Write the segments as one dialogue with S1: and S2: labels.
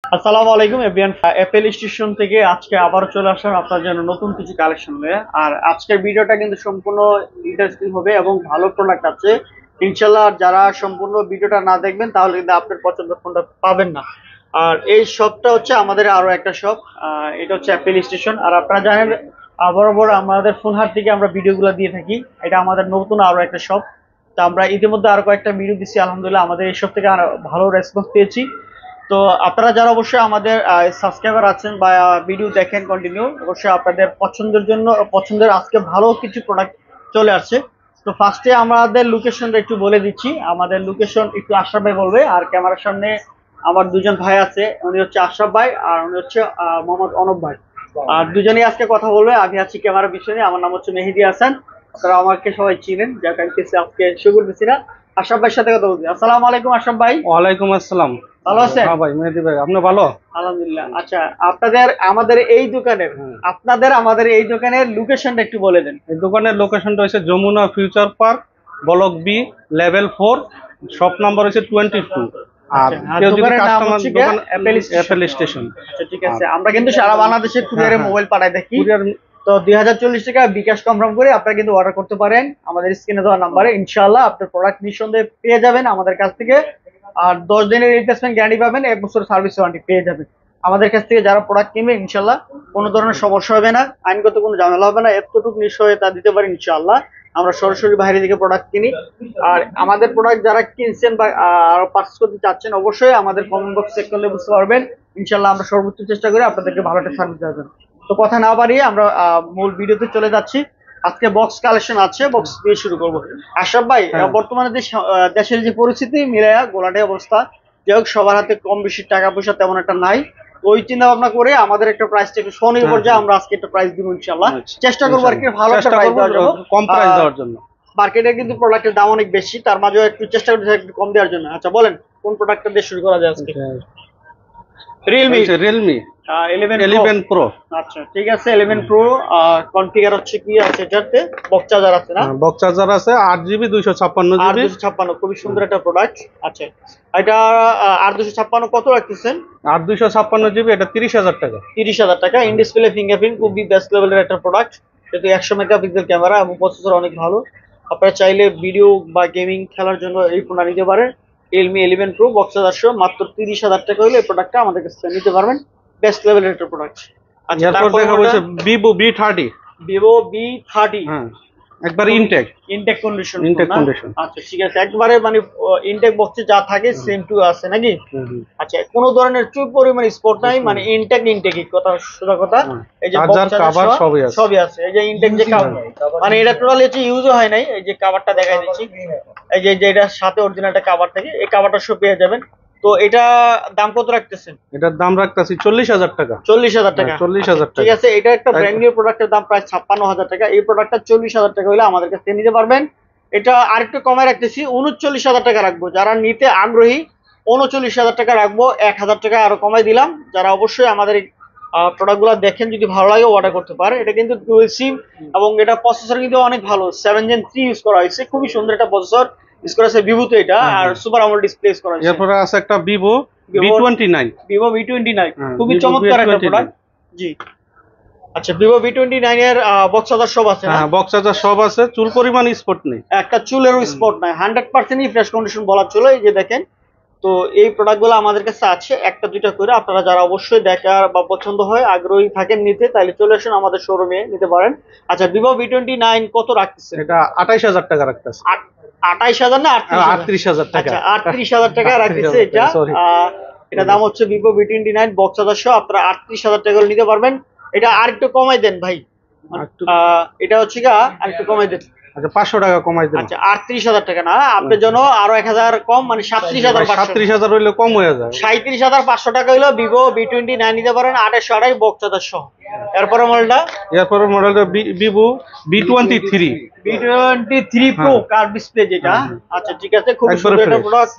S1: আসসালামু আলাইকুম everyone, Apple station থেকে আজকে আবারও চলে আসলাম আপনার জন্য নতুন কিছু কালেকশন নিয়ে। আর আজকের ভিডিওটা কিন্তু সম্পূর্ণ ইন্টারেস্টিং হবে এবং ভালো প্রোডাক্ট আছে ইনশাল্লাহ। যারা সম্পূর্ণ ভিডিওটা না দেখবেন তাহলে কিন্তু আপনার পছন্দের ফোনটা পাবেন না। আর এই শপটা হচ্ছে আমাদের আরো একটা শপ, এটা হচ্ছে অ্যাপেল স্টেশন। আর আপনারা জানেন বরাবর আমাদের ফোন হাট থেকে আমরা ভিডিওগুলো দিয়ে থাকি। এটা আমাদের নতুন আরো একটা শপ। তো আমরা ইতিমধ্যে আরো কয়েকটা ভিডিও দিচ্ছি, আলহামদুলিল্লাহ আমাদের এই শপ থেকে আরো ভালো রেসপন্স পেয়েছি। তো আপনারা যারা অবশ্যই আমাদের সাবস্ক্রাইবার আছেন বা ভিডিও দেখেন কন্টিনিউ, অবশ্যই আপনাদের পছন্দের আজকে ভালো কিছু প্রোডাক্ট চলে আসছে। তো ফার্স্টে আমাদের লোকেশনটা একটু বলে দিচ্ছি। আমাদের লোকেশন একটু আশরাফ ভাই বলবে, আর ক্যামেরার সামনে আমার দুজন ভাই আছে, উনি হচ্ছে আশরাফ ভাই আর উনি হচ্ছে মোহাম্মদ অনব ভাই। আর দুজনেই আজকে কথা বলবে। আমি আছি ক্যামেরার পিছনে, আমার নাম হচ্ছে মেহেদি হাসান। আপনারা আমাকে সবাই চিনেন, যাকে আমি আজকে শুরু করতেছি না। আশরাফ ভাইয়ের সাথে কথা বলছি। আসসালামু আলাইকুম আশরাফ ভাই।
S2: ওয়ালাইকুম আসসালাম।
S1: ভালো আছেন?
S2: হ্যাঁ ভাই, মেহেদি ভাই, আপনি ভালো?
S1: আলহামদুলিল্লাহ। আচ্ছা, আমাদের এই দোকানের লোকেশনটা একটু বলে দেন।
S2: এই দোকানের লোকেশনটা হচ্ছে Jamuna future park, block B, level 4, shop number হচ্ছে 22। আর কেউ যদি কাস্টমার দোকান অ্যাপেল স্টেশন।
S1: আচ্ছা ঠিক আছে, আমরা কিন্তু সারা বাংলাদেশে কুরিয়ারে মোবাইল পাঠাই দেখি।
S2: কুরিয়ার
S1: তো 2040 টাকা বিকাশ কনফার্ম করে আপনারা কিন্তু অর্ডার করতে পারেন আমাদের স্ক্রিনে দেওয়া নাম্বারে। ইনশাআল্লাহ আপনার প্রোডাক্ট নিঃসন্দেহে পেয়ে যাবেন আমাদের কাছ থেকে। আর 10 দিনের রিপ্লেসমেন্ট গ্যারান্টি পাবেন, 1 বছর সার্ভিস ওয়ারেন্টি পেয়ে যাবেন আমাদের কাছ থেকে। যারা প্রোডাক্ট কিনবে ইনশাআল্লাহ কোনো ধরনের সমস্যা হবে না, আইনগত কোনো ঝামেলা হবে না, এতটুকু নিশ্চয়তা দিতে পারি ইনশাআল্লাহ। আমরা সরাসরি বাইরে থেকে প্রোডাক্ট কিনি। আর আমাদের প্রোডাক্ট যারা কিনছেন বা আরো পারচেজ করতে চাচ্ছেন, অবশ্যই আমাদের কমেন্ট বক্স চেক করলে বুঝতে পারবেন। ইনশাআল্লাহ আমরা সর্বোচ্চ চেষ্টা করি আপনাদেরকে ভালো একটা সার্ভিস দেওয়ার জন্য। তো কথা না বাড়িয়ে আমরা মূল ভিডিওতে চলে যাচ্ছি। আজকে বক্স কালেকশন আছে, বক্স দিয়ে শুরু করবো। আশরাফ ভাই, বর্তমানে দেশের যে পরিস্থিতি মিলায়া গোলাটে অবস্থা, যাই হোক সবার হাতে কম বেশি টাকা পয়সা তেমন একটা নাই। ওই চিন্তা ভাবনা করে আমাদের একটা প্রাইসটা একটু স্বনির্ভর যা আমরা আজকে একটা প্রাইস দিব ইনশাআল্লাহ। চেষ্টা করবো আর কি ভালো একটা প্রাইস দেওয়ার জন্য,
S2: কম প্রাইস দেওয়ার জন্য।
S1: মার্কেটে কিন্তু প্রোডাক্টের দাম অনেক বেশি, তার মাঝেও একটু চেষ্টা করতে একটু কম দেওয়ার জন্য। আচ্ছা বলেন কোন প্রোডাক্টটা দিয়ে শুরু করা যায় আজকে?
S2: Realme 11 pro.
S1: আচ্ছা ঠিক আছে, 11 প্রো। কনফিগার হচ্ছে কি আছে এটাতে? বক্স চার্জার আছে না?
S2: বক্স চার্জার আছে, 8GB 256GB।
S1: 856, খুবই সুন্দর একটা প্রোডাক্ট। আচ্ছা এটা 856 কত রাখতেছেন?
S2: 8 256GB, এটা 30,000 টাকা।
S1: 30,000 টাকা। ইন ডিসপ্লে ফিঙ্গারপ্রিন্ট, খুবই বেস্ট লেভেলের একটা প্রোডাক্ট। যেহেতু 100 মেগাপিক্সেল ক্যামেরা এবং প্রসেসর অনেক ভালো। আপনারা চাইলে ভিডিও বা গেমিং খেলার জন্য এই ফোনটা নিতে পারেন। রিয়েলমি 11 প্রো বক্স চার্জার মাত্র 30,000 টাকা হলে এই প্রোডাক্টটা আমাদের কাছে নিতে পারবেন। বেস্ট লেভেলের একটা প্রোডাক্ট। আচ্ছা
S2: তারপর দেখা হচ্ছে ভিভো V30।
S1: ভিভো V30,
S2: হ্যাঁ, একবার ইনটেক
S1: কন্ডিশন।
S2: কন্ডিশন।
S1: আচ্ছা ঠিক আছে, একবারে মানে ইনটেক বক্সে যা থাকে সেম টু আছে নাকি? আচ্ছা, কোনো ধরনের চুপ পরিমাণ স্পট নাই, মানে ইনটেকই কথা, সোজা কথা। এই যে
S2: চার্জার কভার
S1: সবই আছে। এই যে ইনটেক যে কভার, মানে এটা টোটালি হচ্ছে ইউজও হয় নাই। এই যে কভারটা দেখাই দিচ্ছি, এই যে এটার সাথে অরিজিনালটা কভার থাকে, এই কভারটা সব পেয়ে যাবেন। তো এটা দাম কত রাখতেছেন?
S2: এটার দাম রাখতেছি 40,000 টাকা।
S1: 40,000 টাকা।
S2: 40,000 টাকা,
S1: ঠিক আছে, এটা একটা ব্র্যান্ড নিউ প্রোডাক্টের দাম প্রায় 56,000 টাকা। এই প্রোডাক্টটা 40,000 টাকা হলে আমাদের কাছে নিতে পারবেন। এটা আরেকটু কমায় রাখতেছি, 39,000 টাকা রাখবো। যারা নিতে আগ্রহী 39,000 টাকা রাখবো, 1,000 টাকা আরো কমাই দিলাম। যারা অবশ্যই আমাদের প্রোডাক্টগুলো দেখেন, যদি ভালো লাগে অর্ডার করতে পারে। এটা কিন্তু ডুয়াল সিম এবং এটা প্রসেসর কিন্তু অনেক ভালো, 7 Gen 3 ইউজ করা হয়েছে। খুবই সুন্দর একটা প্রসেসর ইউজ করা হয়েছে ভিভোতে এটা। আর সুপার আমোলেড ডিসপ্লে ইউজ করা হয়েছে।
S2: এরপরে আছে একটা ভিভো V29।
S1: ভিভো V29 খুবই চমৎকার একটা প্রোডাক্ট। জি আচ্ছা, ভিভো V29 এর বক্স চার্জার সব আছে না?
S2: হ্যাঁ, বক্স চার্জার সব আছে, চুল পরিমাণ স্পট নেই,
S1: একটা চুলেরও স্পট নাই, 100% ফ্রেশ কন্ডিশন বলা চলে। এই যে দেখেন, তো এই প্রোডাক্টগুলো আমাদের কাছে আছে একটা দুইটা করে। আপনারা যারা অবশ্যই দেখার বা পছন্দ হয়, আগ্রহী থাকেন নিতে, তাহলে চলে আসুন আমাদের শোরুমে নিতে পারেন। আচ্ছা, ভিভো V29 কত রাখতেছে?
S2: এটা 28,000 টাকা রাখতেছে।
S1: 28,000 না
S2: 38,000 টাকা?
S1: আচ্ছা 38,000 টাকা রাখতেছে এটা। এটা দাম হচ্ছে ভিভো V29 বক্স চার্জার সহ আপনারা 38,000 টাকা নিতে পারবেন। এটা আরেকটু কমাই দেন ভাই, এটা হচ্ছে আরেকটু কমাই দেন।
S2: আচ্ছা 500 টাকা কমাই দেন।
S1: আচ্ছা 38,000 টাকা না, আপনার জন্য আরো 1,000 কম, মানে
S2: 37,000 হইলে কম হয়ে যায়।
S1: 37,500 টাকা হইলো ভিভো V29 নিতে পারেন 2828 বক্স চার্জার সহ। এরপরে মডেলটা
S2: Vivo
S1: V23 pro curve display যেটা। আচ্ছা ঠিক আছে, খুব সুন্দর একটা প্রোডাক্ট।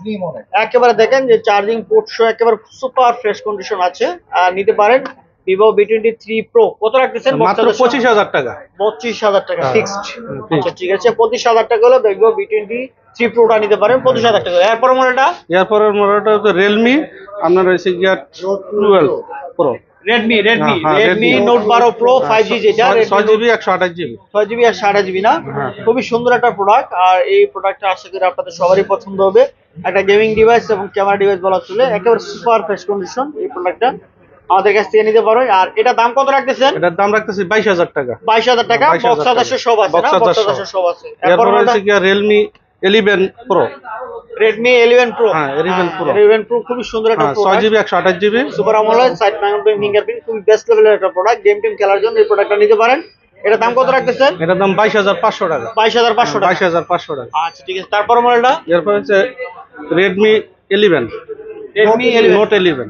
S1: একেবারে দেখেন যে চার্জিং পোর্ট সহ একেবারে সুপার ফ্রেশ কন্ডিশন আছে, নিতে পারেন। ভিভো V23 প্রো কত রাখতেছেন?
S2: মাত্র 25,000 টাকা।
S1: 25,000 টাকা ফিক্সড। আচ্ছা ঠিক আছে, 25,000 টাকা হলে ভিভো V23 প্রোটা নিতে পারেন 25,000 টাকা। এরপর মডেলটা,
S2: এরপরের মডেলটা হচ্ছে রিয়েলমি, আপনার হচ্ছে গিয়া 12 pro.
S1: Redmi note 12 pro 5G, যেটা
S2: 6GB 128GB
S1: 6GB আর 128GB না, খুবই সুন্দর একটা প্রোডাক্ট। আর এই প্রোডাক্টটা আশা করি আপনাদের সবারই পছন্দ হবে। একটা গেমিং ডিভাইস এবং ক্যামেরা ডিভাইস বলা চলে, একেবারে সুপার ফ্রেশ কন্ডিশন এই প্রোডাক্টটা আমাদের কাছ থেকে নিতে পারো। আর এটা দাম কত রাখতেছেন?
S2: এটার দাম রাখতেছি 22,000 টাকা।
S1: 22,000 টাকা, বক্স আদার্স সব আছে না? বক্স আদার্স সব আছে।
S2: এরপর হচ্ছে কি Realme 11 Pro,
S1: Redmi 11 Pro,
S2: হ্যাঁ 11 Pro,
S1: 11 Pro খুবই সুন্দর একটা product,
S2: 6GB 128GB
S1: super AMOLED, side mounted fingerprint, খুবই বেস্ট লেভেলের একটা প্রোডাক্ট। গেম টিম খেলার জন্য এই প্রোডাক্টটা নিতে পারেন। এটা দাম কত রাখতেছেন?
S2: এটার দাম 22,500 টাকা।
S1: 22,500 টাকা।
S2: 22,500 টাকা।
S1: আচ্ছা ঠিক আছে, তারপর মডেলটা
S2: এরপর হচ্ছে Redmi 11
S1: Redmi
S2: Note 11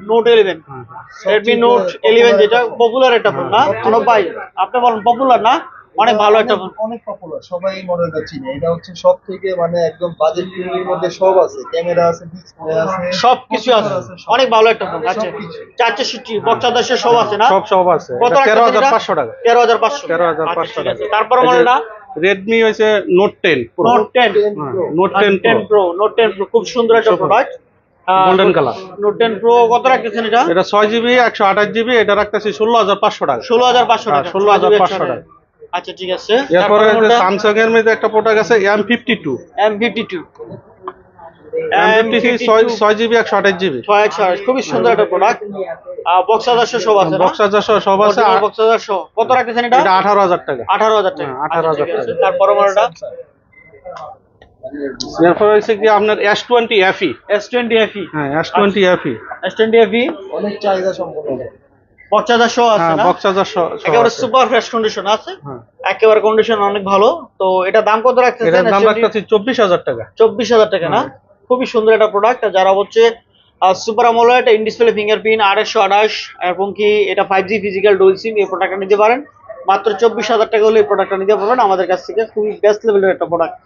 S1: Redmi Note 11 যেটা পপুলার একটা ফোন না অনব ভাই, আপনি বলেন পপুলার না? অনেক ভালো একটা ফোন,
S3: অনেক পপুলার, সবাই এই মডেলটা চিনে। এটা হচ্ছে সব থেকে মানে একদম বাজেট ফ্রেন্ডলির মধ্যে সব আছে, ক্যামেরা আছে, ডিসপ্লে আছে,
S1: সবকিছু আছে, অনেক ভালো একটা ফোন। আচ্ছা 460 বক্স আদার্স সব আছে না?
S2: সব আছে।
S1: কত
S2: 13,500 টাকা।
S1: 13,500
S2: 13,500 টাকা।
S1: তারপর মডেলটা
S2: Redmi হইছে Note 10 Pro,
S1: Note 10
S2: Note 10 Pro,
S1: Note 10 Pro খুব সুন্দর একটা product,
S2: golden colour.
S1: Note 10 Pro কত রাখতেছেন এটা?
S2: এটা 6GB 128GB, এটা রাখতেছি 16,500 টাকা।
S1: 16,500 টাকা।
S2: 16,500 টাকা।
S1: আচ্ছা ঠিক আছে,
S2: এরপরে স্যামসাং এর মধ্যে একটা প্রোডাক্ট আছে M52
S1: M52
S2: 6GB 128GB,
S1: খুবই সুন্দর একটা প্রোডাক্ট। বক্স আদার্স সব আছে না?
S2: বক্স আদার্স সব আছে।
S1: বক্স আদার্স কত রাখতেছেন এটা?
S2: এটা 18,000 টাকা।
S1: 18,000 টাকা।
S2: 18,000
S1: আচ্ছা, ঠিক আছে।
S2: টাকা।
S1: তারপর মডেলটা
S2: এরপর হচ্ছে কি আপনার S20 FE,
S1: S20 FE,
S2: হ্যাঁ S20 FE,
S1: S20 FE
S3: অনেক চাহিদা সম্পন্ন।
S1: বক্স আদার্স আছে
S2: হ্যাঁ
S1: না?
S2: বক্স আদার্স
S1: একেবারে সুপার ফ্রেশ কন্ডিশন আছে,
S2: হ্যাঁ।
S1: একেবারে কন্ডিশন অনেক ভালো। তো এটা দাম কত রাখতেছেন?
S2: এটার দাম রাখতেছি 24,000 টাকা।
S1: 24,000 টাকা না, খুবই সুন্দর একটা প্রোডাক্ট। যারা হচ্ছে super AMOLED, in display fingerprint, 828 এবং কি এটা 5G ফিজিক্যাল ডুয়াল সিম, এই প্রোডাক্টটা নিতে পারেন মাত্র 24,000 টাকা হলে এই প্রোডাক্টটা নিতে পারবেন আমাদের কাছ থেকে, খুবই বেস্ট লেভেলের একটা প্রোডাক্ট।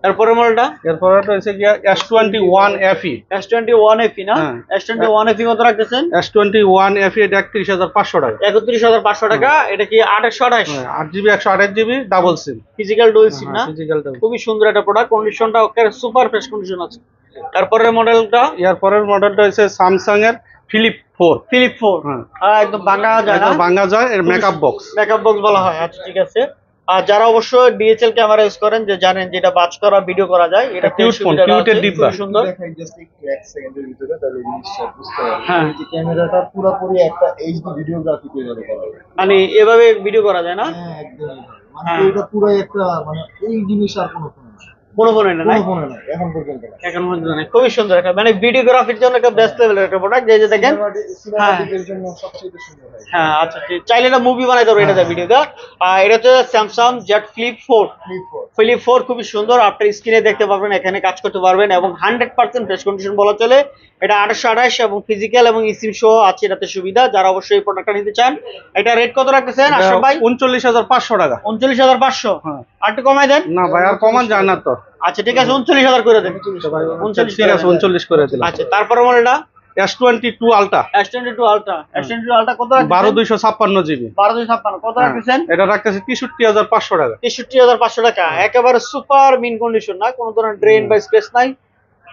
S1: এরপরে মডেলটা
S2: এরপর হচ্ছে কি S21 FE,
S1: S21 FE না?
S2: হ্যাঁ।
S1: S21 FE কত রাখতেছেন?
S2: S21 FE এটা 31,500 টাকা।
S1: 31,500 টাকা। এটা কি 828
S2: হ্যাঁ 8GB 128GB double sim,
S1: physical dual সিম না?
S2: Physical double.
S1: খুবই সুন্দর একটা প্রোডাক্ট, কন্ডিশনটা সুপার ফ্রেশ কন্ডিশন আছে। তারপরের মডেলটা
S2: এরপরের মডেলটা হচ্ছে স্যামসাং এর Flip 4,
S1: ফিলিপ 4, একদম ভাঙা যায় না?
S2: এটা ভাঙা যায়, এর মেকআপ বক্স।
S1: মেকআপ বক্স বলা হয়। আচ্ছা ঠিক আছে। আর যারা অবশ্য ডিএসএল ক্যামেরা ইউজ করেন, যে জানেন যেটা বাজ করা ভিডিও করা যায়, এটা
S2: কিউট ফোন, কিউটের ডিব্বা।
S1: খুবই সুন্দর।
S3: দেখাই জাস্ট একটু 1 সেকেন্ডের ভিতরে, তাহলে জিনিসটা বুঝতে পারবেন।
S1: হ্যাঁ।
S3: এই যে ক্যামেরাটা পুরোপুরি একটা এইচডি ভিডিওগ্রাফি তৈরি করা হবে।
S1: মানে এভাবে ভিডিও করা যায় না?
S3: হ্যাঁ একদম, মানে এটা পুরো একটা মানে এই জিনিস আর কোনো ফোনে না,
S1: কোনো ফোনে না?
S3: কোনো ফোনে না এখন পর্যন্ত না।
S1: এখন পর্যন্ত নেই। খুবই সুন্দর একটা, মানে ভিডিওগ্রাফির জন্য একটা বেস্ট লেভেলের একটা প্রোডাক্ট। যে দেখেন,
S3: সিনেমাটিকের জন্য সবচেয়ে সুন্দর হয়।
S1: হ্যাঁ আচ্ছা ঠিক, চাইলে এটা মুভি বানাইতে পারো এটা ভিডিওটা। এটা হচ্ছে স্যামসাং জেড ফ্লিপ 4, ফ্লিপ 4 খুবই সুন্দর। আপনার স্ক্রিনে দেখতে পারবেন, এখানে কাজ করতে পারবেন এবং 100% ফ্রেশ কন্ডিশন বলা চলে। এটা 828 এবং ফিজিক্যাল এবং ইসিম সহ আছে এটাতে সুবিধা। যারা অবশ্যই এই প্রোডাক্টটা নিতে চান, এটা রেট কত রাখতেছেন আশরাফ ভাই?
S2: 39,500 টাকা।
S1: 39,500।
S2: হ্যাঁ।
S1: আর একটু কমাই দেন।
S2: না ভাই আর কমান যায় না তো।
S1: আচ্ছা ঠিক আছে, 39,000 করে দেন।
S2: ঠিক আছে 39 করে দিলাম।
S1: আচ্ছা তারপরে মডেলটা
S2: S22 Ultra,
S1: S22 Ultra, S22 Ultra কত রাখতেছেন?
S2: 12,256GB,
S1: 12,256 কত রাখতেছেন?
S2: এটা রাখতেছি 63,500 টাকা।
S1: 63,500 টাকা। একেবারে সুপার মিন কন্ডিশন না, কোনো ধরনের ড্রেন বা স্পেস নাই।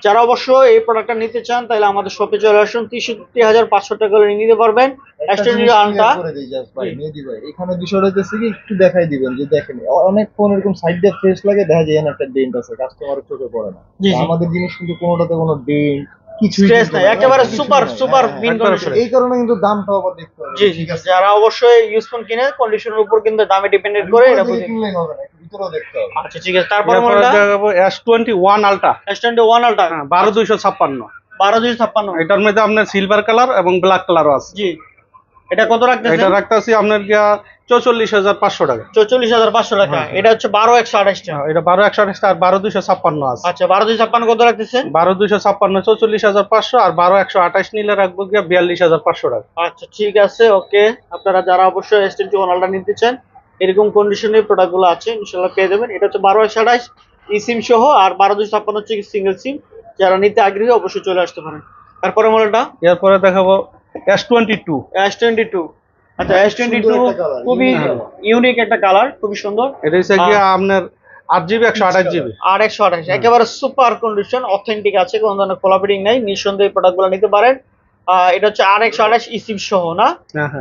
S1: যারা অবশ্য এই প্রোডাক্টটা নিতে চান, তাহলে আমাদের শপে চলে আসুন। 63,500 টাকা করে নিতে পারবেন S22 Ultra।
S3: করে দেই জাস্ট ভাই, মেহেদী ভাই, এখানে বিষয়টা হচ্ছে কি একটু দেখাই দিবেন যে দেখেন অনেক ফোন এরকম সাইড দিয়ে ফ্রেশ লাগে, দেখা যায় এখানে একটা ডেন্ট আছে, কাস্টমারের চোখে পড়ে না।
S1: জি, জি।
S3: আমাদের জিনিস কিন্তু কোনোটাতে কোনো ডেন্ট কিছুই
S1: স্ট্রেস
S3: কিন্তু
S1: নাই,
S3: নাই,
S1: একেবারে
S3: কিছুই
S1: সুপার
S3: নাই।
S1: সুপার
S3: হ্যাঁ,
S1: মিন
S3: হ্যাঁ,
S1: কন্ডিশন।
S3: এই কারণে কিন্তু দামটা আবার দেখতে হবে।
S1: জি জি, যারা অবশ্যই ইউজ ফোন কিনে কন্ডিশনের উপর কিন্তু দামে ডিপেন্ডেন্ট করে এটা বুঝে।
S3: কিনলেই হবে না, একটু ভিতরেও দেখতে হবে।
S1: আচ্ছা ঠিক আছে, তারপরে
S2: এরপরে
S1: মডেলটা
S2: দেখাবো S21 Ultra,
S1: S21 Ultra,
S2: 12,256।
S1: 12,256।
S2: এটার মধ্যে আপনার সিলভার কালার এবং ব্ল্যাক কালারও আছে।
S1: জি, এটা কত রাখতেছেন?
S2: এটা রাখতেছি আপনার গিয়া 44,500 টাকা।
S1: 44,500 টাকা। এটা হচ্ছে 12,128 টাকা।
S2: এটা 12,128 আর 12,256 আছে।
S1: আচ্ছা 12,256 কত রাখতেছেন?
S2: 12,256 44,500 আর 12,128 নিলে রাখবো গিয়া 42,500 টাকা।
S1: আচ্ছা ঠিক আছে, ওকে। আপনারা যারা অবশ্যই S21 Ultra নিতে চান, এরকম কন্ডিশনের প্রোডাক্টগুলো আছে, ইনশাআল্লাহ পেয়ে যাবেন। এটা হচ্ছে 12,128 ই সিম সহ, আর 12,256 হচ্ছে সিঙ্গেল সিম। যারা নিতে আগ্রহী অবশ্যই চলে আসতে পারেন। তারপরে মডেলটা
S2: এরপরে দেখাবো S22,
S1: S22, আচ্ছা S22
S3: সুন্দর একটা colour,
S1: খুবই ইউনিক একটা কালার, খুবই সুন্দর।
S2: এটা হচ্ছে কি আপনার 8GB 128GB।
S1: আর 128 একেবারে সুপার কন্ডিশন, অথেন্টিক আছে, কোনো ধরনের কোলাপিডিং নাই, নিঃসন্দেহে এই প্রোডাক্টগুলো নিতে পারেন। এটা হচ্ছে R128 ইসিম সহ না?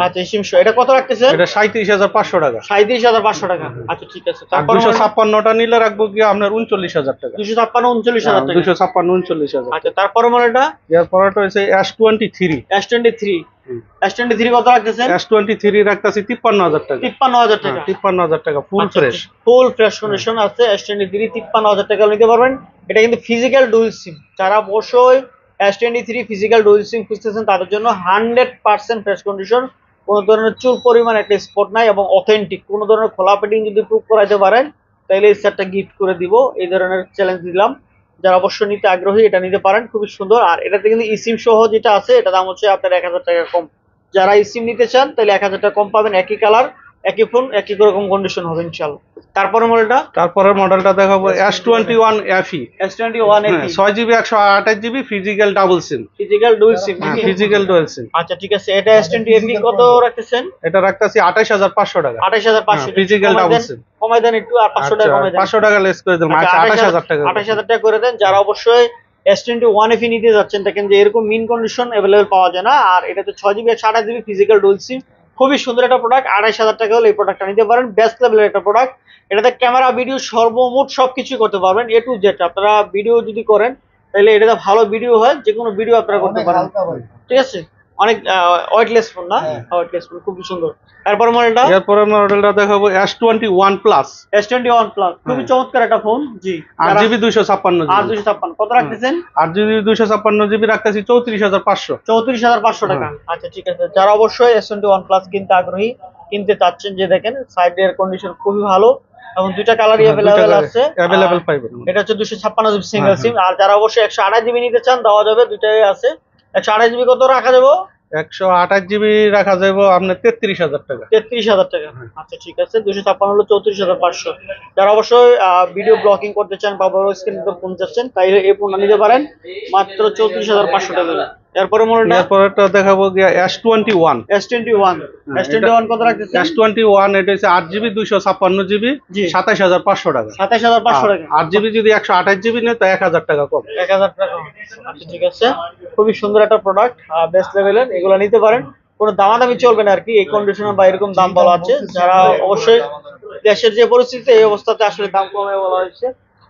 S1: আচ্ছা ইসিম সহ। এটা কত রাখতেছেন?
S2: এটা 37,500 টাকা।
S1: 37,500 টাকা। আচ্ছা ঠিক আছে। তারপর
S2: 256টা নিলে রাখবো কি আপনার 39,000 টাকা।
S1: 256 39,000 টাকা।
S2: 256 39,000।
S1: আচ্ছা তারপর মডেলটা
S2: এরপরটা হচ্ছে S23।
S1: S23 কত রাখতেছেন?
S2: S23 রাখতাছি 53,000 টাকা।
S1: 53,000 টাকা।
S2: 53,000 টাকা full fresh.
S1: Full fresh condition আছে S23 53,000 টাকা নিতে পারবেন। এটা কিন্তু ফিজিক্যাল ডুয়াল সিম, যারা অবশ্যই S23 ফিজিক্যাল ডুয়াল সিম খুঁজতেছেন তাদের জন্য 100% ফ্রেশ কন্ডিশন, কোনো ধরনের চুল পরিমাণ একটা স্পট নাই এবং অথেন্টিক, কোনো ধরনের খোলা পেটিং যদি প্রুভ করাইতে পারেন তাহলে এই সেটটা গিফট করে দিব, এই ধরনের চ্যালেঞ্জ দিলাম। যারা অবশ্যই নিতে আগ্রহী এটা নিতে পারেন, খুবই সুন্দর। আর এটাতে কিন্তু ইসিম সহ যেটা আছে এটা দাম হচ্ছে আপনার 1,000 টাকা কম। যারা ইসিম নিতে চান তাহলে 1,000 টাকা কম পাবেন, একই কালার একই ফোন একই রকম কন্ডিশন হবে ইনশাআল্লাহ। তারপরের মডেলটা
S2: দেখাবো S21 FE।
S1: S21 FE
S2: 6GB 128GB physical double sim.
S1: Physical dual sim.
S2: Physical dual sim.
S1: আচ্ছা ঠিক আছে। এটা S20 FE কত রাখতেছেন?
S2: এটা রাখতাছি 28,500 টাকা।
S1: 28,500
S2: ফিজিক্যাল ডাবল সিম।
S1: কমাই দেন একটু, আর 500 টাকা কমাই দেন।
S2: 500 টাকা লেস করে দেন, আচ্ছা 28,000 টাকা।
S1: 28,000 টাকা করে দেন। যারা অবশ্যই S21 FE নিতে যাচ্ছেন দেখেন যে এরকম মিন কন্ডিশন अवेलेबल পাওয়া যায় না। আর এটা তো 6GB 128GB ফিজিক্যাল ডুয়াল সিম, খুবই সুন্দর একটা প্রোডাক্ট। 28,000 টাকা হলে এই প্রোডাক্টটা নিতে পারেন, বেস্ট লেভেলের একটা প্রোডাক্ট। এটাতে ক্যামেরা ভিডিও সর্বমোট সবকিছু করতে পারবেন, A to Z। আপনারা ভিডিও যদি করেন তাহলে এটাতে ভালো ভিডিও হয়, যে কোনো ভিডিও আপনারা করতে পারেন, ঠিক আছে। অনেক ওয়েটলেস ফোন না? ওয়েটলেস ফোন, খুবই সুন্দর। এরপরের মডেলটা
S2: দেখাবো S21 প্লাস।
S1: S21 প্লাস খুবই চমৎকার একটা ফোন। জি
S2: 8GB 256GB।
S1: 256 কত রাখতেছেন?
S2: 8GB 256GB রাখতেছি 34,500।
S1: 34,500 টাকা। আচ্ছা ঠিক আছে। যারা অবশ্যই S21 প্লাস কিনতে আগ্রহী, কিনতে চাচ্ছেন, যে দেখেন সাইডের কন্ডিশন খুবই ভালো এবং দুইটা কালারই अवेलेबल আছে।
S2: अवेलेबल পাইবেন।
S1: এটা হচ্ছে 256GB সিঙ্গেল সিম। আর যারা অবশ্যই 128GB নিতে চান দেওয়া যাবে, দুইটাই আছে। 128GB কত রাখা যাবে?
S2: 128GB রাখা যাবে আপনার 33,000 টাকা।
S1: 33,000 টাকা। আচ্ছা ঠিক আছে। 256 হলো 34,500। যারা অবশ্যই ভিডিও ব্লকিং করতে চান বা বড় স্ক্রিন ফোন চাচ্ছেন তাইলে এই ফোনটা নিতে পারেন মাত্র 34,500 টাকা। এরপরে
S2: এরপরটা দেখাবো S21।
S1: S21 কত রাখতেছেন?
S2: S21 এটা হচ্ছে 8GB 256GB 27,500 টাকা।
S1: 27,500 টাকা।
S2: 8GB যদি 128GB নেয় তো 1,000 টাকা কম।
S1: 1,000 টাকা। আচ্ছা ঠিক আছে। খুবই সুন্দর একটা প্রোডাক্ট, বেস্ট লেভেলের, এগুলো নিতে পারেন। কোনো দামাদামি চলবে না আর কি, এই কন্ডিশনে বা এরকম দাম বলা আছে। যারা অবশ্যই দেশের যে পরিস্থিতি এই অবস্থাতে আসলে দাম কমে বলা হয়েছে।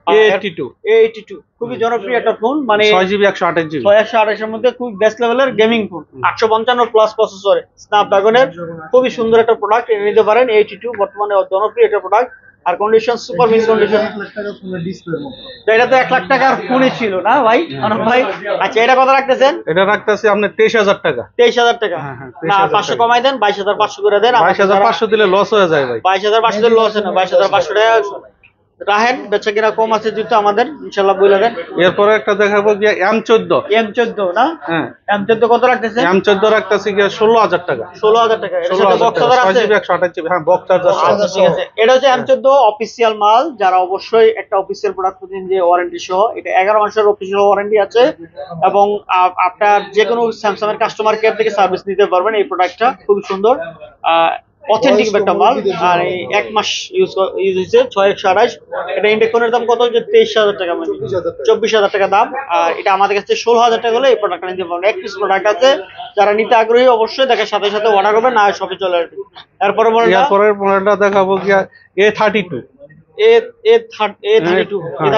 S1: A82 খুবই জনপ্রিয় একটা ফোন, মানে
S2: 6GB 128GB
S1: 128 এর মধ্যে খুব বেস্ট লেভেলের গেমিং ফোন, 855 প্লাস প্রসেসরে স্ন্যাপড্রাগনের, খুবই সুন্দর একটা প্রোডাক্ট, এটা নিতে পারেন। A82 বর্তমানে জনপ্রিয় একটা প্রোডাক্ট, আর কন্ডিশন সুপার মিন কন্ডিশন। এটা তো 1 লাখ টাকার ফোনই ছিল না ভাই, অনক ভাই? আচ্ছা এটা কত রাখতেছেন?
S2: এটা রাখতেছি আপনার 23,000 টাকা।
S1: 23,000 টাকা। না 500 কমাই দেন, 22,500 করে দেন।
S2: 22,500 দিলে লস হয়ে যায় ভাই।
S1: 22,500 দিলে লস হয় না, 22,500 টাকা রাহেন, বেচা কিনা কম আছে যেহেতু আমাদের, ইনশাআল্লাহ বলে দেন।
S2: এরপরে একটা দেখাবো গিয়া
S1: M14 না?
S2: হ্যাঁ
S1: M14 কত রাখতেছেন?
S2: M14 রাখতেছি গিয়া 16,000 টাকা।
S1: 16,000 টাকা। এর সাথে বক্স চার্জার আছে?
S2: 6GB 128GB হ্যাঁ বক্স চার্জার
S1: আছে। ঠিক আছে। এটা হচ্ছে M14 অফিশিয়াল মাল, যারা অবশ্যই একটা অফিশিয়াল প্রোডাক্ট খুঁজেন যে ওয়ারেন্টি সহ, এটা 11 মাসের অফিশিয়াল ওয়ারেন্টি আছে এবং আপনার যে কোনো স্যামসাং এর কাস্টমার কেয়ার থেকে সার্ভিস নিতে পারবেন। এই প্রোডাক্টটা খুব সুন্দর, অথেন্টিক একটা মাল। আর এই 1 মাস ইউজ হয়েছে 6/128। এটা ইন্ডেকনের দাম কত? যে 23,000 টাকা, মানে 24,000 টাকা দাম। আর এটা আমাদের কাছে 16,000 টাকা হলে এই প্রোডাক্টটা নিতে পারবেন। এক পিস প্রোডাক্ট আছে, যারা নিতে আগ্রহী অবশ্যই দেখার সাথে সাথে অর্ডার করবেন, না শপে চলে আসবে। এরপরের
S2: মডেলটা দেখাবো গিয়া A32।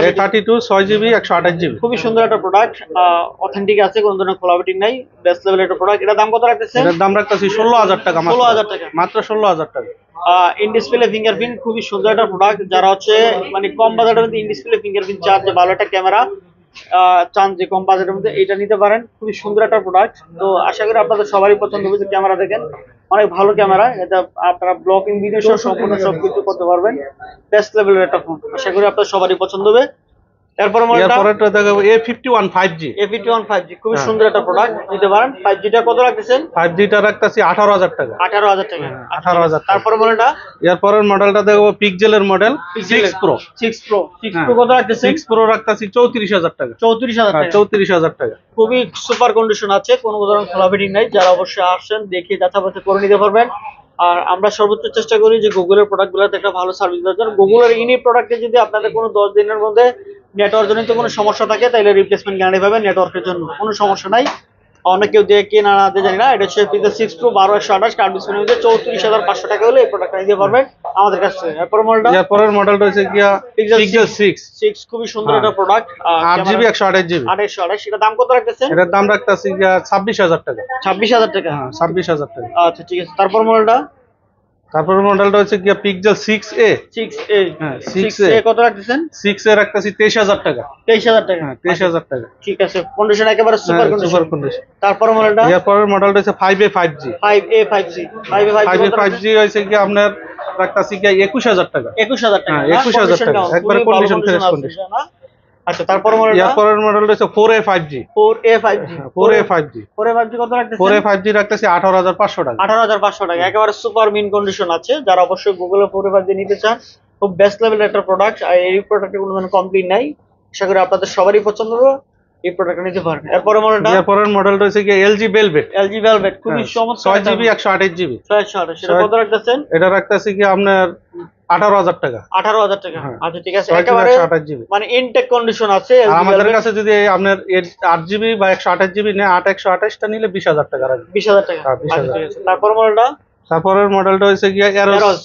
S2: A32 6GB 128GB
S1: খুবই সুন্দর একটা প্রোডাক্ট, অথেন্টিক আছে, কোনো ধরনের কোলাবিটি নাই, বেস্ট লেভেলের একটা প্রোডাক্ট। এটার দাম কত রাখতেছেন?
S2: এটার দাম রাখতেছি 16,000 টাকা।
S1: 16,000 টাকা,
S2: মাত্র 16,000 টাকা।
S1: ইন ডিসপ্লে ফিঙ্গারপ্রিন্ট, খুবই সুন্দর একটা প্রোডাক্ট। যারা হচ্ছে মানে কম বাজেটের মধ্যে ইন ডিসপ্লে ফিঙ্গারপ্রিন্ট চান, যে ভালো একটা ক্যামেরা চান যে কম বাজেটের মধ্যে, এটা নিতে পারেন। খুবই সুন্দর একটা প্রোডাক্ট। তো আশা করি আপনাদের সবারই পছন্দ হবে। ক্যামেরা দেখেন, অনেক ভালো ক্যামেরা, এটা আপনারা ব্লকিং ভিডিও সহ সম্পূর্ণ সবকিছু করতে পারবেন। বেস্ট লেভেলের একটা ফোন, আশা করি আপনাদের সবারই পছন্দ হবে। এরপর
S2: মডেলটা দেখাবো A51 5G।
S1: A51 5G খুবই সুন্দর একটা প্রোডাক্ট, নিতে পারেন। 5G টা কত রাখতেছেন?
S2: 5G টা রাখতেছি 18,000 টাকা।
S1: 18,000 টাকা।
S2: 18,000।
S1: তারপর মডেলটা?
S2: এরপরের মডেলটা দেখবো পিক্সেলের মডেল 6 Pro।
S1: 6 Pro কত রাখতেছেন?
S2: 6 Pro রাখতেছি 34,000 টাকা।
S1: 34,000 টাকা।
S2: 34,000 টাকা।
S1: খুবই সুপার কন্ডিশন আছে, কোনো ধরনের খোলাফিটিং নাই। যারা অবশ্যই আসেন দেখে যাচাই বাছাই করে নিতে পারবেন। আর আমরা সর্বোচ্চ চেষ্টা করি যে গুগলের প্রোডাক্টগুলোতে একটা ভালো সার্ভিস দেওয়ার জন্য। গুগলের ইনি প্রোডাক্টে যদি আপনাদের কোনো 10 দিনের মধ্যে নেটওয়ার্ক জনিত কোনো সমস্যা থাকে তাহলে রিপ্লেসমেন্ট গ্যারান্টি পাবেন নেটওয়ার্কের জন্য, কোনো সমস্যা নাই। অনেকেও দিয়ে কে না দিয়ে জানি না, এটা হচ্ছে পিজা 6 Pro 1228 কার্ড ডিসপ্লে মধ্যে 34,500 টাকা হলে এই প্রোডাক্টটা নিতে পারবেন আমাদের কাছ থেকে। এরপর মডেলটা,
S2: এরপরের মডেলটা হচ্ছে গিয়া Pixel 6
S1: খুবই সুন্দর একটা প্রোডাক্ট,
S2: 8GB 128GB।
S1: 2828, এটা দাম কত রাখতেছেন?
S2: এটার দাম রাখতেছি গিয়া 26,000 টাকা।
S1: 26,000 টাকা।
S2: হ্যাঁ 26,000 টাকা।
S1: আচ্ছা ঠিক আছে। তারপর মডেলটা,
S2: তারপরের মডেলটা হচ্ছে গিয়া Pixel 6a।
S1: 6A,
S2: হ্যাঁ
S1: 6A কত রাখতেছেন?
S2: 6a রাখতেছি 23,000 টাকা।
S1: 23,000 টাকা।
S2: হ্যাঁ 23,000 টাকা।
S1: ঠিক আছে, কন্ডিশন একেবারে সুপার
S2: সুপার
S1: কন্ডিশন।
S2: কন্ডিশন।
S1: তারপর মডেলটা,
S2: এরপরের মডেলটা হচ্ছে 5a 5G।
S1: 5A 5G, 5A 5G
S2: 5G হয়েছে কি আপনার রাখতেছি গিয়া 21,000 টাকা।
S1: 21,000 টাকা।
S2: হ্যাঁ 21,000 টাকা, একবারে কন্ডিশন ফ্রেশ কন্ডিশন।
S1: আচ্ছা তারপর মডেলটা,
S2: এরপরের মডেলটা হচ্ছে 4a 5G।
S1: 4A 5G,
S2: 4a 5G
S1: 4A 5G কত রাখতেছেন?
S2: 4a 5G রাখতেছি 18,500 টাকা।
S1: 18,500 টাকা, একেবারে সুপার মিন কন্ডিশন আছে। যারা অবশ্যই গুগলে 4A 5G নিতে চান, খুব বেস্ট লেভেলের একটা প্রোডাক্ট, আর এই প্রোডাক্টের কোনো ধরনের কমপ্লেইন নাই। আশা করি আপনাদের সবারই পছন্দ হবে, এই প্রোডাক্টটা নিতে পারেন। এরপরে মডেলটা,
S2: এরপরের মডেলটা হচ্ছে কি LG Velvet।
S1: LG Velvet, খুবই চমৎকার।
S2: 6GB 128GB।
S1: 628, সেটা কত রাখতেছেন?
S2: এটা রাখতেছি কি আপনার 18,000 টাকা।
S1: 18,000 টাকা।
S2: হ্যাঁ।
S1: আচ্ছা ঠিক আছে,
S2: 6GB
S1: একেবারে
S2: 128GB।
S1: মানে ইনটেক কন্ডিশন আছে।
S2: আর
S1: LG
S2: আমাদের
S1: Velvet,
S2: কাছে যদি আপনার 8GB বা 128GB নেয়, 128 টা নিলে 20,000 টাকা রাখবে।
S1: 20,000 টাকা।
S2: হ্যাঁ, 20,000
S1: আচ্ছা ঠিক আছে। তারপর মডেলটা,
S2: তারপরের মডেলটা হচ্ছে গিয়া
S1: Eros।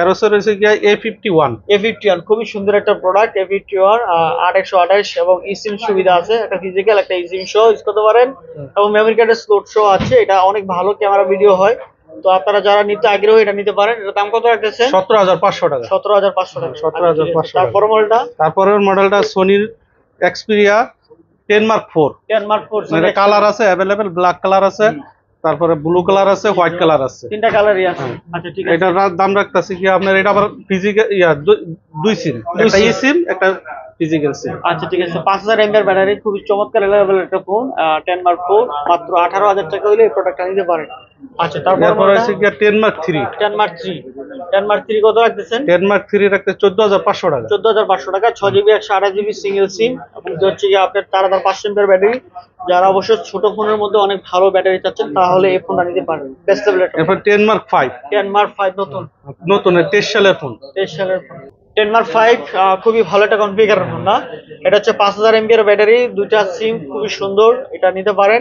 S2: এরোসের হচ্ছে গিয়া A51।
S1: A51 খুবই সুন্দর একটা প্রোডাক্ট। A51 828 এবং eSIM সুবিধা আছে, একটা ফিজিক্যাল একটা eSIM সহ ইউজ করতে পারেন, এবং মেমরি কার্ডের স্লট সহ আছে। এটা অনেক ভালো ক্যামেরা ভিডিও হয়, তো আপনারা যারা নিতে আগ্রহী এটা নিতে পারেন। এটা দাম কত রাখতেছেন?
S2: 17,500 টাকা।
S1: 17,500 টাকা।
S2: 17,500
S1: তারপর মডেলটা,
S2: তারপরের মডেলটা সোনির Xperia 10 Mark 4।
S1: 10 Mark 4,
S2: এটা কালার আছে अवेलेबल, ব্ল্যাক কালার আছে, তারপরে ব্লু কালার আছে, হোয়াইট কালার আছে।
S1: তিনটা কালারই আছে। আচ্ছা ঠিক আছে।
S2: এটার দাম রাখতেছি কি আপনার, এটা আবার ফিজিক্যাল দুই সিম, একটা ই সিম একটা ফিজিক্যাল সিম।
S1: আচ্ছা ঠিক আছে। 5000 mAh ব্যাটারি, খুবই চমৎকার লেভেল একটা ফোন। 10 Mark 4 মাত্র 18,000 টাকা হলে এই প্রোডাক্টটা নিতে পারেন। আচ্ছা তারপর
S2: এরপর হচ্ছে কি 10 Mark 3।
S1: 10 Mark 3, 10 Mark 3 কত রাখতেছেন?
S2: 10 Mark 3 রাখতে 14,500 টাকা।
S1: 14,500 টাকা। 6GB 128GB সিঙ্গেল সিম, এবং হচ্ছে কি আপনার 4,500 mAh ব্যাটারি। যারা অবশ্য ছোট ফোনের মধ্যে অনেক ভালো ব্যাটারি চাচ্ছেন তাহলে এই ফোনটা নিতে পারেন। Best level.
S2: এরপর 10 Mark 5।
S1: 10 Mark 5 নতুন,
S2: নতুন 23 সালের ফোন।
S1: 23 সালের ফোন। 10 Mark 5 খুবই ভালো একটা কনফিগার ফোন না, এটা হচ্ছে 5000 mAh ব্যাটারি, দুইটা সিম, খুবই সুন্দর। এটা নিতে পারেন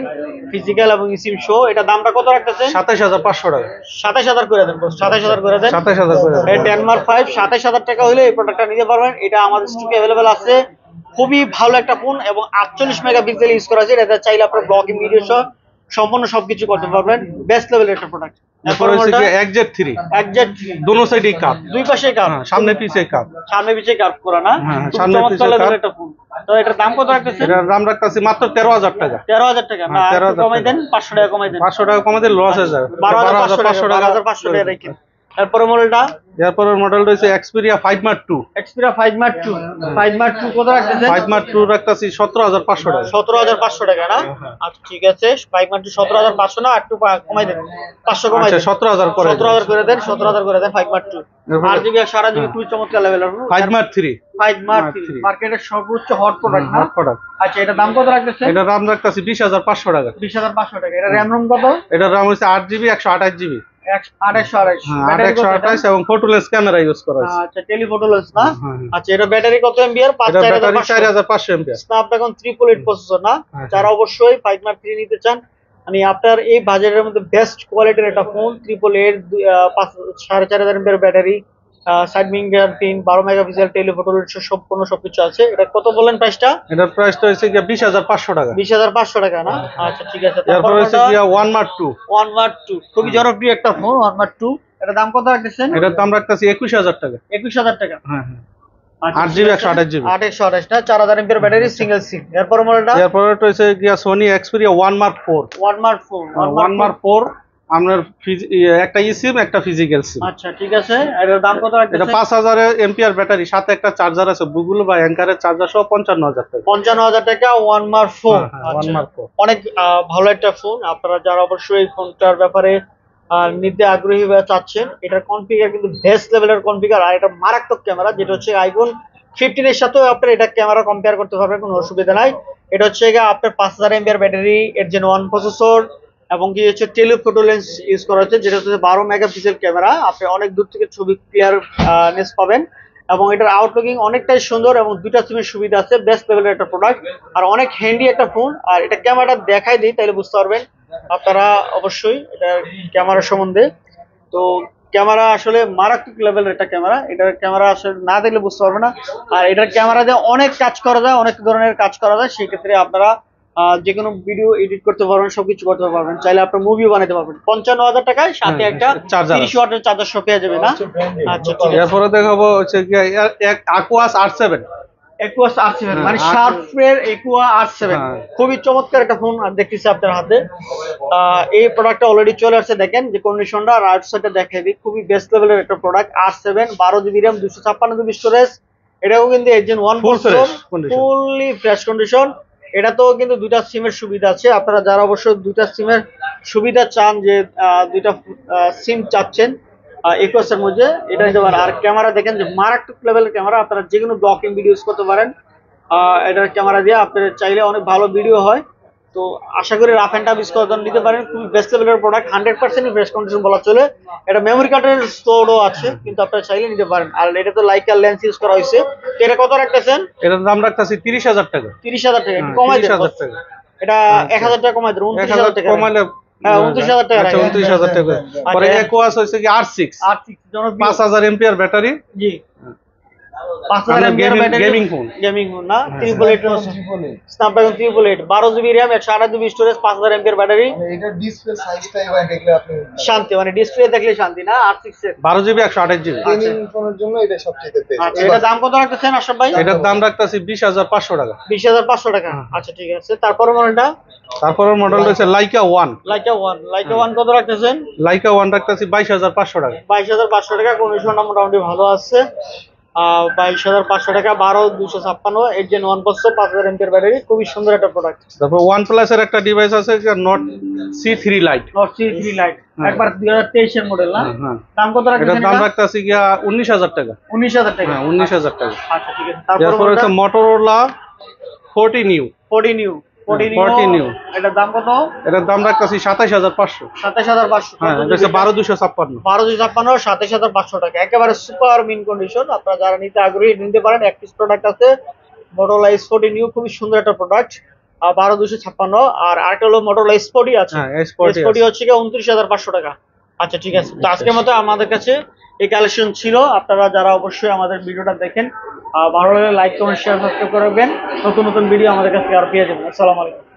S1: ফিজিক্যাল এবং সিম সহ। এটা দামটা কত রাখতেছেন?
S2: 27,500 টাকা।
S1: 27,000 করে দেন, 27,000 করে দেন।
S2: 27,000 করে দেন।
S1: এই 10 Mark 5 27,000 টাকা হলে এই প্রোডাক্টটা নিতে পারবেন। এটা আমাদের স্টকে अवेलेबल আছে। খুবই ভালো একটা ফোন, এবং 48 মেগাপিক্সেল ইউজ করা আছে। এটা চাইলে আপনার ব্লগিং ভিডিও সহ সম্পূর্ণ সবকিছু করতে পারবেন। বেস্ট লেভেলের একটা প্রোডাক্ট।
S2: এরপর হচ্ছে কি XZ3।
S1: XZ3,
S2: দুনো সাইডে কাপ,
S1: দুই পাশে কাপ,
S2: সামনে পিছে কাপ।
S1: সামনে পিছে কাপ করা না,
S2: হ্যাঁ,
S1: খুব
S2: সামনে
S1: চমৎকার
S2: পিছে
S1: লেভেলের
S2: কাপ।
S1: একটা ফোন। তো এটার দাম কত রাখতেছেন?
S2: এটার দাম রাখতেছি মাত্র 13,000 টাকা।
S1: 13,000 টাকা না,
S2: হ্যাঁ,
S1: একটু
S2: 13,000
S1: কমাই দেন, 500 টাকা কমাই দেন।
S2: 500 টাকা কমাতে লস হয়ে যাবে।
S1: 12,500 টাকা, 12,500 টাকা রাখেন। তারপরে মডেলটা,
S2: এরপরের মডেলটা হচ্ছে Xperia 5 Mark 2।
S1: Xperia 5 Mark 2, 5 Mark 2 কত রাখতেছেন?
S2: 5 Mark 2 রাখতেছি 17,500 টাকা।
S1: 17,500 টাকা না? আচ্ছা ঠিক আছে। 5 Mark 2 17,500 না, একটু কমাই দেন, 500 কমাই
S2: আচ্ছা
S1: দেন।
S2: 17,000 করে দেন।
S1: 17,000 করে দেন, 17,000 করে দেন 5 Mark 2।
S2: এরপরে-
S1: 8GB আর 4GB খুবই চমৎকার লেভেলের।
S2: 5 Mark 3।
S1: 5 Mark
S2: Mark
S1: 3
S2: 3।
S1: মার্কেটের সর্বোচ্চ হট প্রোডাক্ট না?
S2: Hot product.
S1: আচ্ছা এটার দাম কত রাখতেছেন?
S2: এটার দাম রাখতেছি 20,500 টাকা।
S1: 20,500 টাকা। এটা র‍্যাম রোম কত?
S2: এটার দাম হচ্ছে 8GB 128GB।
S1: 828।
S2: হ্যাঁ,
S1: ব্যাটারি কত?
S2: 828 এবং ফটোলেস ক্যামেরা ইউজ করা হয়েছে।
S1: আচ্ছা টেলিফটো লেন্স না?
S2: হ্যাঁ, হ্যাঁ।
S1: আচ্ছা এটা ব্যাটারি কত এমবিআর?
S2: এটা ব্যাটারি
S1: 4,500।
S2: 4,500 mAh।
S1: স্ন্যাপড্রাগন 388 প্রসেসর না?
S2: হ্যাঁ,
S1: যারা অবশ্যই 5 Mark 3 নিতে চান, মানে আপনার এই বাজেটের মধ্যে বেস্ট কোয়ালিটির একটা phone. 888 4,500 mAh battery, side finger print, 12 megapixel telephoto lens সম্পূর্ণ সবকিছু আছে। এটা কত বলেন প্রাইসটা?
S2: এটার প্রাইসটা হচ্ছে কি 20,500 টাকা।
S1: 20,500 টাকা না? আচ্ছা ঠিক আছে।
S2: এরপর হচ্ছে কি 1 Mark 2।
S1: 1 Mark 2 খুবই জনপ্রিয় একটা ফোন। 1 Mark 2 এটা দাম কত রাখতেছেন?
S2: এটার দাম রাখতেছি 21,000 টাকা।
S1: 21,000 টাকা।
S2: হ্যাঁ, হ্যাঁ।
S1: আচ্ছা,
S2: 8GB 128GB।
S1: 828 না, 4,000 mAh ব্যাটারি, সিঙ্গেল সিম। এরপর মডেলটা
S2: এরপর হচ্ছে কি Sony Xperia 1 Mark 4।
S1: 1 Mark 4।
S2: 1 Mark 4 আপনার একটা ই সিম একটা ফিজিক্যাল সিম।
S1: আচ্ছা ঠিক আছে। এটার দাম কত
S2: এটা
S1: রাখতেছেন?
S2: 5000 mAh ব্যাটারি, সাথে একটা চার্জার আছে, গুগল বা অ্যাঙ্কারের চার্জার সহ 55,000 টাকা।
S1: 55,000 টাকা। 1 Mark 4।
S2: হ্যাঁ, হ্যাঁ, 1 Mark 4।
S1: অনেক ভালো একটা ফোন। আপনারা যারা অবশ্যই এই ফোনটার ব্যাপারে নিতে আগ্রহী বা চাচ্ছেন, এটার কনফিগার কিন্তু বেস্ট লেভেলের কনফিগার, আর এটা মারাত্মক ক্যামেরা, যেটা হচ্ছে আইফোন 15 এর সাথেও আপনার এটা ক্যামেরা কম্পেয়ার করতে পারবেন, কোনো অসুবিধা নাই। এটা হচ্ছে আপনার 5000 mAh ব্যাটারি, এর জেন 1 প্রসেসর, এবং কি হচ্ছে টেলিফোটো লেন্স ইউজ করা হচ্ছে, যেটা হচ্ছে 12 মেগাপিক্সেল ক্যামেরা। আপনি অনেক দূর থেকে ছবি ক্লিয়ারনেস পাবেন এবং এটার আউটলুকিং অনেকটাই সুন্দর এবং দুইটা সিমের সুবিধা আছে, বেস্ট লেভেলের একটা প্রোডাক্ট আর অনেক হ্যান্ডি একটা ফোন। আর এটা ক্যামেরাটা দেখাই দিই তাহলে বুঝতে পারবেন আপনারা অবশ্যই এটার ক্যামেরা সম্বন্ধে। তো ক্যামেরা আসলে মারাত্মক লেভেলের একটা ক্যামেরা, এটার ক্যামেরা আসলে না দেখলে বুঝতে পারবে না। আর এটার ক্যামেরা দিয়ে অনেক কাজ করা যায়, অনেক ধরনের কাজ করা যায়, সেই ক্ষেত্রে আপনারা যে কোনো ভিডিও এডিট করতে পারবেন, সবকিছু করতে পারবেন, চাইলে আপনার মুভিও বানাতে পারবেন 55,000 টাকায়, সাথে একটা
S2: চার্জার
S1: 30 ওয়াটের চার্জার সহ পেয়ে যাবে না। আচ্ছা ঠিক আছে।
S2: এরপরে দেখাবো হচ্ছে কি Aquas R7।
S1: Aquos R7 মানে
S2: হ্যাঁ,
S1: শার্পের Aqua R7,
S2: হ্যাঁ।
S1: খুবই চমৎকার একটা ফোন আর দেখতেছি আপনার হাতে। এই প্রোডাক্টটা অলরেডি চলে আসছে, দেখেন যে কন্ডিশনটা আর আউটসাইডটা দেখাই দিই, খুবই বেস্ট লেভেলের একটা product. R7 12 GB RAM 256 GB storage, এটাও কিন্তু Gen 1
S2: Full fresh condition।
S1: Fully fresh condition. এটা তো কিন্তু দুইটা সিমের সুবিধা আছে, আপনারা যারা অবশ্যই দুইটা সিমের সুবিধা চান, যে দুইটা সিম চাচ্ছেন Aquos এর মধ্যে, এটা নিতে পারেন। আর ক্যামেরা দেখেন যে মারাত্মক লেভেলের ক্যামেরা, আপনারা যে কোনো ব্লকিং ভিডিও ইউজ করতে পারেন এটার ক্যামেরা দিয়ে, আপনারা চাইলে অনেক ভালো ভিডিও হয়। তো আশা করি রাফ অ্যান্ড টাফ ইউজ করার জন্য নিতে পারেন, খুবই বেস্ট লেভেলের প্রোডাক্ট, 100% ফ্রেশ কন্ডিশন বলা চলে। এটা মেমোরি কার্ডের স্টোরও আছে, কিন্তু আপনারা চাইলে নিতে পারেন। আর এটা তো লাইকার লেন্স ইউজ করা হয়েছে। তো এটা কত রাখতেছেন?
S2: এটার দাম রাখতেছি 30,000 টাকা।
S1: 30,000 টাকা, একটু কমাই দেন।
S2: 30,000 টাকা।
S1: এটা 1,000 টাকা কমাই দেন, 29,000 টাকা।
S2: কমাইলে
S1: হ্যাঁ 29,000 টাকা।
S2: আচ্ছা 29,000 টাকা। পরে Aquos হচ্ছে কি R6
S1: জনপ্রিয়
S2: 5000 এমপিআর ব্যাটারি।
S1: জি 5000 mAh battery,
S2: gaming phone.
S1: Gaming phone না, 888 Snapdragon 888 12 GB RAM 128 GB storage 5000 MPR battery.
S3: মানে এটা ডিসপ্লে সাইজটা এবার দেখলে আপনি
S1: শান্তি, মানে ডিসপ্লে দেখলে শান্তি না। R6 এর
S2: 12 জিবি 128 জিবি।
S3: গেমিং ফোনের জন্য এটা সবচেয়ে বেস্ট।
S1: আচ্ছা, এটা দাম কত রাখতেছেন আশরাফ ভাই?
S2: এটার দাম রাখতেছি 20,500 টাকা।
S1: 20,500 টাকা। আচ্ছা ঠিক আছে। তারপরে মডেলটা
S2: তারপরের মডেল হচ্ছে লাইকা 1।
S1: লাইকা 1 কত রাখতেছেন?
S2: লাইকা 1 রাখতেছি 22,500 টাকা।
S1: 22,500 টাকা, কন্ডিশনটা মোটামুটি ভালো আছে। 22,500 টাকা, 12 256 Gen 1 প্রসেসর, 5000 এমপিআর ব্যাটারি, খুবই সুন্দর একটা প্রোডাক্ট।
S2: তারপর OnePlus এর একটা ডিভাইস আছে Nord C3 Lite।
S1: Nord C3 Lite একবার 2023 এর মডেল না?
S2: হ্যাঁ।
S1: দাম কত রাখতেছেন?
S2: এটার দাম রাখতেছি 19,000 টাকা।
S1: 19,000 টাকা।
S2: হ্যাঁ 19,000 টাকা।
S1: আচ্ছা ঠিক আছে।
S2: তারপর
S1: তারপর
S2: হচ্ছে Motorola 40 New।
S1: 40 নিউ। এটার দাম কত?
S2: এটার দাম রাখতেছি 27,500।
S1: 27,500।
S2: হ্যাঁ এটা হচ্ছে 12,256।
S1: 12,256 27,500 টাকা, একেবারে সুপার মিন কন্ডিশন। আপনারা যারা নিতে আগ্রহী নিতে পারেন। এক পিস প্রোডাক্ট আছে Motorola S40 নিউ, খুবই সুন্দর একটা প্রোডাক্ট, 12,256। আর আরেকটা হলো Motorola S40 আছে,
S2: হ্যাঁ S40
S1: হচ্ছে কি 29,500 টাকা। আচ্ছা ঠিক আছে। তো আজকের মতো আমাদের কাছে এই কালেকশন ছিল। আপনারা যারা অবশ্যই আমাদের ভিডিওটা দেখেন, ভালো লাগলে লাইক কমেন্ট শেয়ার সাবস্ক্রাইব করবেন। নতুন নতুন ভিডিও আমাদের কাছে আর পেয়ে যাবেন। আসসালামু আলাইকুম।